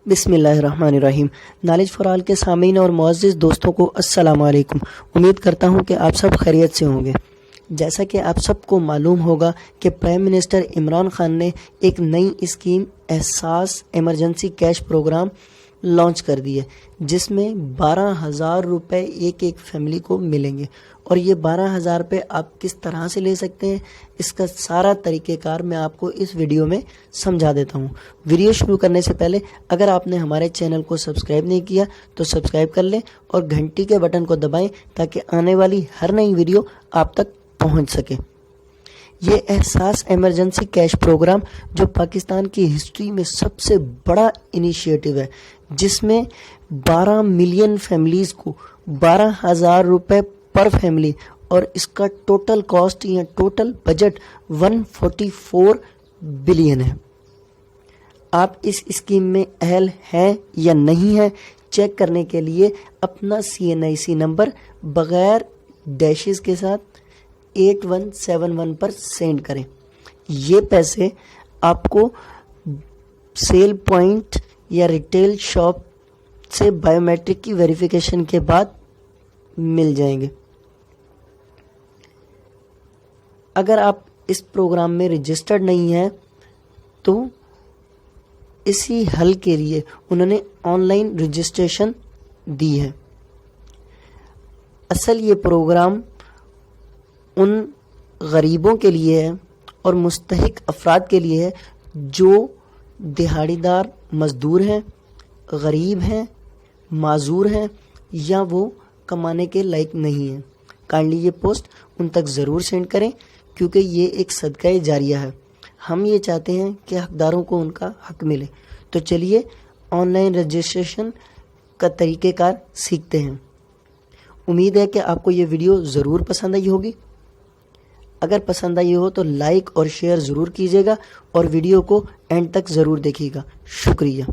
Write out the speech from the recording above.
بسم اللہ الرحمن الرحیم۔ نالج فار آل کے سامعین اور معزز دوستوں کو السلام علیکم۔ امید کرتا ہوں کہ آپ سب خیریت سے ہوں گے۔ جیسا کہ آپ سب کو معلوم ہوگا کہ پرائم منسٹر عمران خان نے ایک نئی اسکیم احساس ایمرجنسی کیش پروگرام لانچ کر دی ہے، جس میں 12,000 روپے ایک فیملی کو ملیں گے، اور یہ 12,000 روپے آپ کس طرح سے لے سکتے ہیں، اس کا سارا طریقہ کار میں آپ کو اس ویڈیو میں سمجھا دیتا ہوں۔ ویڈیو شروع کرنے سے پہلے اگر آپ نے ہمارے چینل کو سبسکرائب نہیں کیا تو سبسکرائب کر لیں اور گھنٹی کے بٹن کو دبائیں تاکہ آنے والی ہر نئی ویڈیو آپ تک پہنچ سکے۔ یہ احساس ایمرجنسی کیش پروگرام جو پاکستان کی ہسٹری میں سب سے بڑا انیشیٹو ہے، جس میں 12 ملین فیملیز کو 12,000 روپے پر فیملی، اور اس کا ٹوٹل کاسٹ یا ٹوٹل بجٹ 144 بلین ہے۔ آپ اس اسکیم میں اہل ہیں یا نہیں ہیں چیک کرنے کے لیے اپنا CNIC نمبر بغیر ڈیشز کے ساتھ 8171 پر سینڈ کریں۔ یہ پیسے آپ کو سیل پوائنٹ یا ریٹیل شاپ سے بائیو میٹرک کی ویریفیکیشن کے بعد مل جائیں گے۔ اگر آپ اس پروگرام میں رجسٹرڈ نہیں ہیں تو اسی حل کے لیے انہوں نے آن لائن رجسٹریشن دی ہے۔ اصل یہ پروگرام ان غریبوں کے لیے ہے اور مستحق افراد کے لیے ہے جو دہاڑی دار مزدور ہیں، غریب ہیں، معذور ہیں، یا وہ کمانے کے لائق نہیں ہیں۔ کائنڈلی یہ پوسٹ ان تک ضرور سینڈ کریں، کیونکہ یہ ایک صدقہ جاریہ ہے۔ ہم یہ چاہتے ہیں کہ حقداروں کو ان کا حق ملے۔ تو چلیے آن لائن رجسٹریشن کا طریقہ کار سیکھتے ہیں۔ امید ہے کہ آپ کو یہ ویڈیو ضرور پسند آئی ہوگی۔ اگر پسند آئی ہو تو لائک اور شیئر ضرور کیجیے گا، اور ویڈیو کو اینڈ تک ضرور دیکھیے گا۔ شکریہ۔